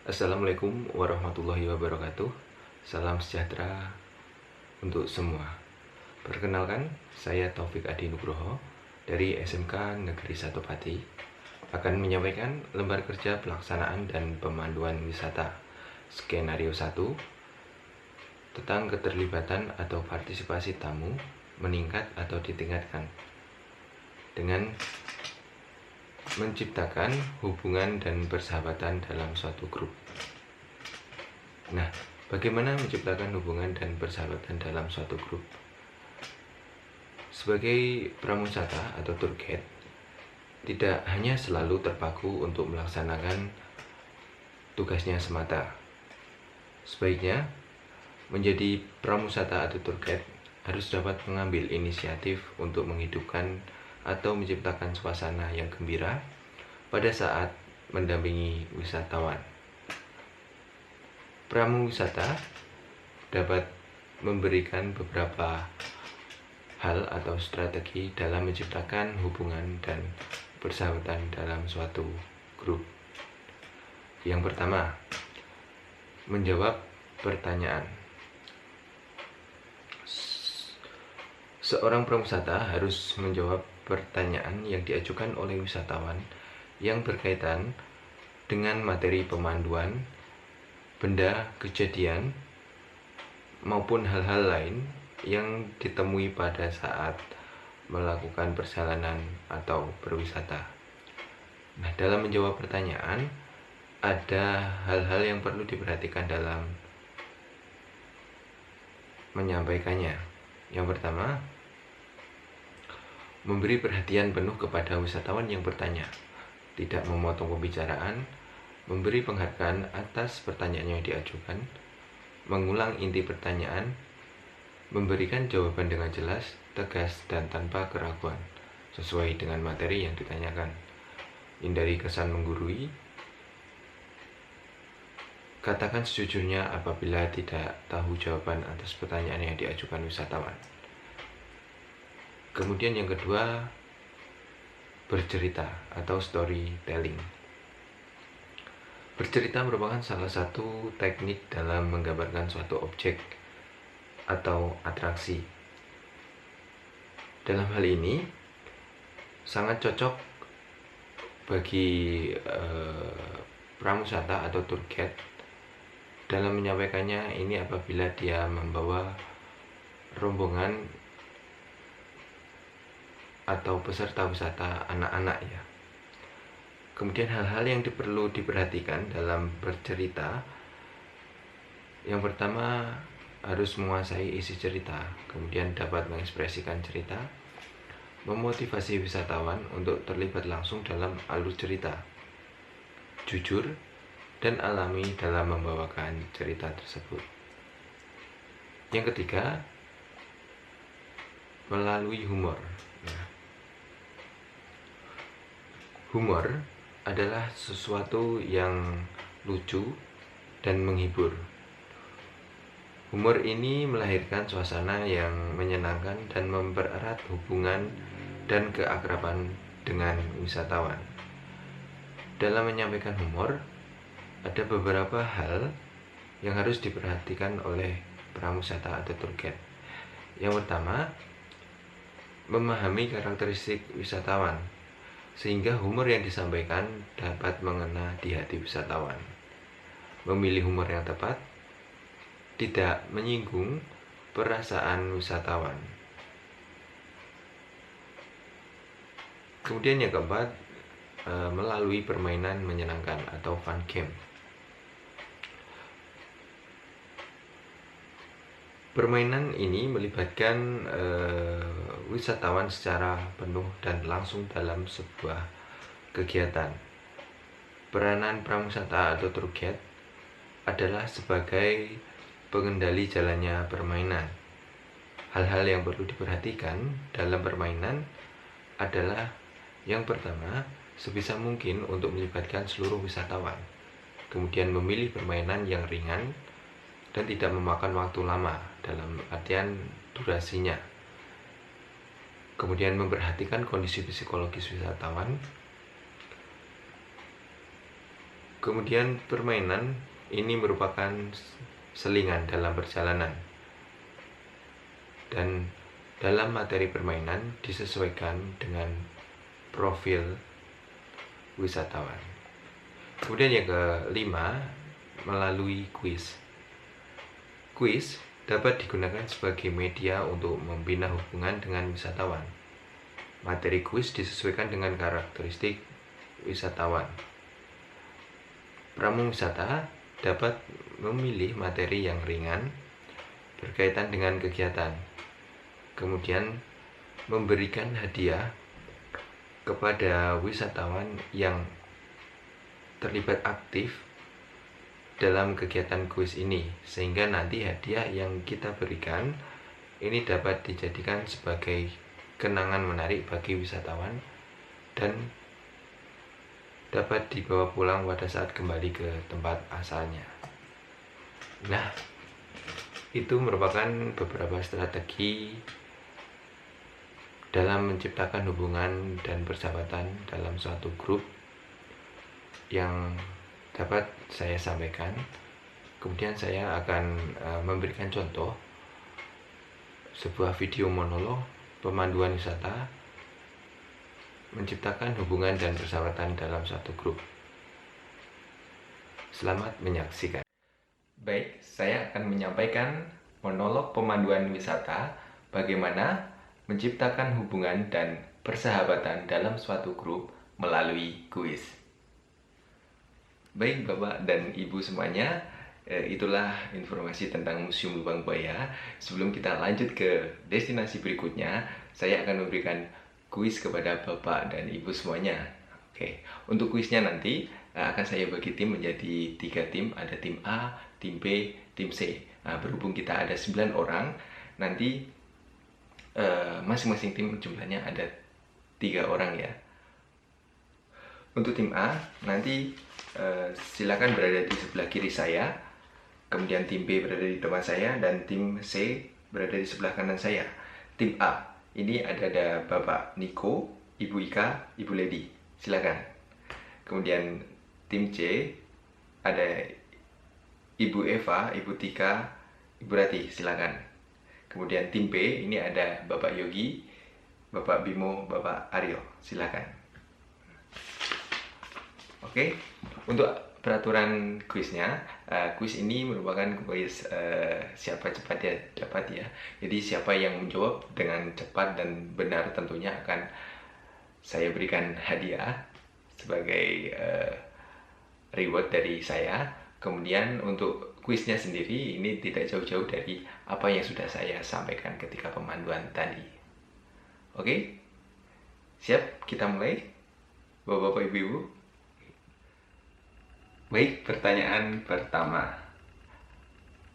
Assalamualaikum warahmatullahi wabarakatuh. Salam sejahtera untuk semua. Perkenalkan, saya Taufik Adi Nugroho dari SMK Negeri 1 Pati akan menyampaikan lembar kerja pelaksanaan dan pemanduan wisata skenario 1 tentang keterlibatan atau partisipasi tamu meningkat atau ditingkatkan dengan menciptakan hubungan dan persahabatan dalam suatu grup. Nah, bagaimana menciptakan hubungan dan persahabatan dalam suatu grup? Sebagai pramusata atau tour guide, tidak hanya selalu terpaku untuk melaksanakan tugasnya semata. Sebaiknya, menjadi pramusata atau tour guide harus dapat mengambil inisiatif untuk menghidupkan atau menciptakan suasana yang gembira pada saat mendampingi wisatawan. Pramuwisata dapat memberikan beberapa hal atau strategi dalam menciptakan hubungan dan persahabatan dalam suatu grup. Yang pertama, menjawab pertanyaan. Seorang pramusata harus menjawab pertanyaan yang diajukan oleh wisatawan yang berkaitan dengan materi pemanduan, benda, kejadian, maupun hal-hal lain yang ditemui pada saat melakukan perjalanan atau berwisata. Nah, dalam menjawab pertanyaan, ada hal-hal yang perlu diperhatikan dalam menyampaikannya. Yang pertama, memberi perhatian penuh kepada wisatawan yang bertanya, tidak memotong pembicaraan, memberi penghargaan atas pertanyaan yang diajukan, mengulang inti pertanyaan, memberikan jawaban dengan jelas, tegas, dan tanpa keraguan, sesuai dengan materi yang ditanyakan. Hindari kesan menggurui. Katakan sejujurnya apabila tidak tahu jawaban atas pertanyaan yang diajukan wisatawan. Kemudian yang kedua, bercerita atau storytelling. Bercerita merupakan salah satu teknik dalam menggambarkan suatu objek atau atraksi. Dalam hal ini, sangat cocok bagi pramusata atau tour guide dalam menyampaikannya ini apabila dia membawa rombongan atau peserta wisata anak-anak ya. Kemudian hal-hal yang perlu diperhatikan dalam bercerita. Yang pertama, harus menguasai isi cerita, kemudian dapat mengekspresikan cerita, memotivasi wisatawan untuk terlibat langsung dalam alur cerita, jujur dan alami dalam membawakan cerita tersebut. Yang ketiga, melalui humor. Humor adalah sesuatu yang lucu dan menghibur. Humor ini melahirkan suasana yang menyenangkan dan mempererat hubungan dan keakraban dengan wisatawan. Dalam menyampaikan humor, ada beberapa hal yang harus diperhatikan oleh pramusata atau tour guide. Yang pertama, memahami karakteristik wisatawan, sehingga humor yang disampaikan dapat mengena di hati wisatawan. Memilih humor yang tepat, tidak menyinggung perasaan wisatawan. Kemudian yang keempat, melalui permainan menyenangkan atau fun game. Permainan ini melibatkan wisatawan secara penuh dan langsung dalam sebuah kegiatan. Peranan pramusata atau tour guide adalah sebagai pengendali jalannya permainan. Hal-hal yang perlu diperhatikan dalam permainan adalah yang pertama, sebisa mungkin untuk melibatkan seluruh wisatawan. Kemudian memilih permainan yang ringan dan tidak memakan waktu lama dalam artian durasinya. Kemudian memperhatikan kondisi psikologis wisatawan. Kemudian permainan ini merupakan selingan dalam perjalanan, dan dalam materi permainan disesuaikan dengan profil wisatawan. Kemudian yang kelima, melalui kuis. Kuis dapat digunakan sebagai media untuk membina hubungan dengan wisatawan. Materi kuis disesuaikan dengan karakteristik wisatawan. Pramu wisata dapat memilih materi yang ringan berkaitan dengan kegiatan, kemudian memberikan hadiah kepada wisatawan yang terlibat aktif dalam kegiatan kuis ini, sehingga nanti hadiah yang kita berikan ini dapat dijadikan sebagai kenangan menarik bagi wisatawan dan dapat dibawa pulang pada saat kembali ke tempat asalnya. Nah, itu merupakan beberapa strategi dalam menciptakan hubungan dan persahabatan dalam suatu grup yang dapat saya sampaikan. Kemudian saya akan memberikan contoh sebuah video monolog pemanduan wisata menciptakan hubungan dan persahabatan dalam suatu grup. Selamat menyaksikan. Baik, saya akan menyampaikan monolog pemanduan wisata bagaimana menciptakan hubungan dan persahabatan dalam suatu grup melalui kuis. Baik Bapak dan Ibu semuanya, itulah informasi tentang Museum Lubang Buaya. Sebelum kita lanjut ke destinasi berikutnya, saya akan memberikan kuis kepada Bapak dan Ibu semuanya. Oke, untuk kuisnya nanti akan saya bagi tim menjadi 3 tim. Ada tim A, tim B, tim C. Berhubung kita ada 9 orang, nanti masing-masing tim jumlahnya ada 3 orang ya. Untuk tim A, nanti silakan berada di sebelah kiri saya. Kemudian tim B berada di depan saya, dan tim C berada di sebelah kanan saya. Tim A, ini ada Bapak Niko, Ibu Ika, Ibu Lady. Silakan. Kemudian tim C ada Ibu Eva, Ibu Tika, Ibu Rati. Silakan. Kemudian tim B ini ada Bapak Yogi, Bapak Bimo, Bapak Aryo. Silakan. Oke. Untuk peraturan kuisnya, kuis ini merupakan kuis siapa cepat ya dapat ya. Jadi siapa yang menjawab dengan cepat dan benar tentunya akan saya berikan hadiah sebagai reward dari saya. Kemudian untuk kuisnya sendiri ini tidak jauh-jauh dari apa yang sudah saya sampaikan ketika pemanduan tadi. Oke? Siap? Kita mulai? Bapak-bapak, ibu-ibu? Baik, pertanyaan pertama.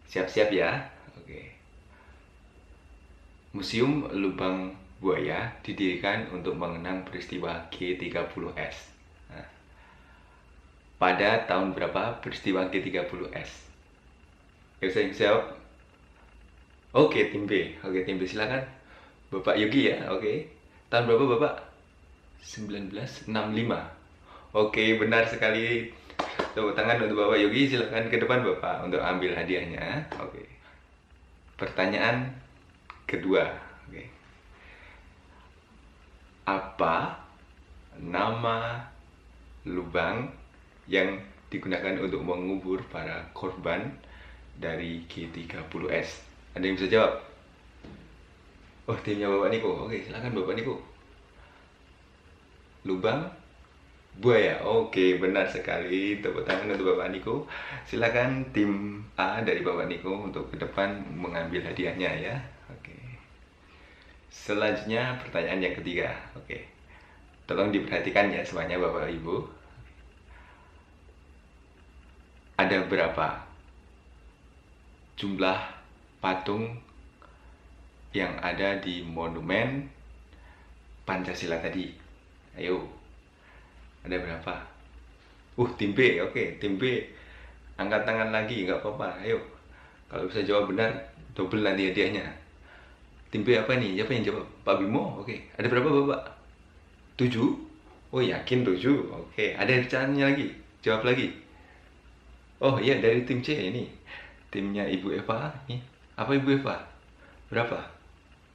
Siap-siap ya. Oke. Museum Lubang Buaya didirikan untuk mengenang peristiwa G30S. Nah, pada tahun berapa peristiwa G30S? Ya, saya jawab. Oke, tim B. Oke, tim B silakan. Bapak Yogi ya. Oke. Tahun berapa Bapak? 1965. Oke, benar sekali. Tepuk tangan untuk Bapak Yogi. Silakan ke depan Bapak untuk ambil hadiahnya. Oke. Pertanyaan kedua. Oke. Apa nama lubang yang digunakan untuk mengubur para korban dari G30S? Ada yang bisa jawab? Oh, timnya Bapak Niko. Oke, silakan Bapak Niko. Lubang buaya. Oke, benar sekali. Tepuk tangan untuk Bapak Niko. Silakan tim A dari Bapak Niko untuk ke depan mengambil hadiahnya ya. Oke. Selanjutnya pertanyaan yang ketiga. Oke. Tolong diperhatikan ya semuanya Bapak Ibu. Ada berapa jumlah patung yang ada di monumen Pancasila tadi? Ayo. Ada berapa? Tim B. Oke, tim B angkat tangan lagi, nggak apa-apa. Ayo. Kalau bisa jawab benar, double nanti hadiahnya. Tim B apa nih? Siapa yang jawab? Pak Bimo? Oke. Ada berapa Bapak? 7? Oh, yakin 7? Oke. Ada caranya lagi? Jawab lagi. Oh iya, dari tim C ini. Timnya Ibu Eva ini. Apa Ibu Eva? Berapa?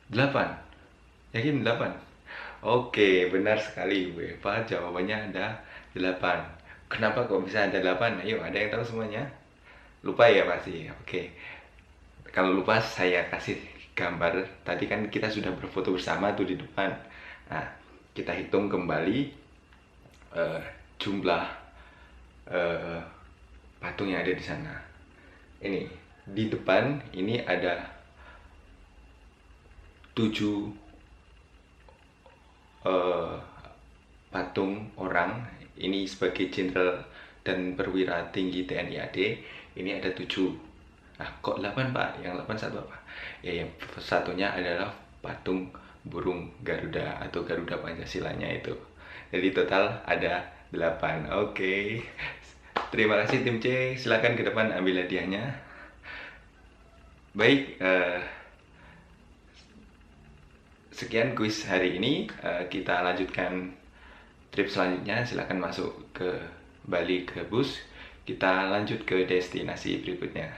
8. Yakin 8? Oke, benar sekali Ibu Eva. Jawabannya ada 8. Kenapa kok bisa ada 8? Ayo, ada yang tahu semuanya? Lupa ya pasti. Oke. Kalau lupa saya kasih gambar. Tadi kan kita sudah berfoto bersama tuh di depan. Nah, kita hitung kembali jumlah eh, patung yang ada di sana. Ini di depan ini ada 7 patung orang. Ini sebagai jenderal dan perwira tinggi TNI AD. Ini ada 7. Nah, kok 8 Pak? Yang 8 satu apa? Ya, yang satunya adalah patung burung Garuda atau Garuda Pancasilanya itu. Jadi total ada 8. Oke. Terima kasih tim C. Silakan ke depan ambil hadiahnya. Baik, sekian kuis hari ini. Kita lanjutkan trip selanjutnya. Silakan masuk ke Bali ke bus. Kita lanjut ke destinasi berikutnya.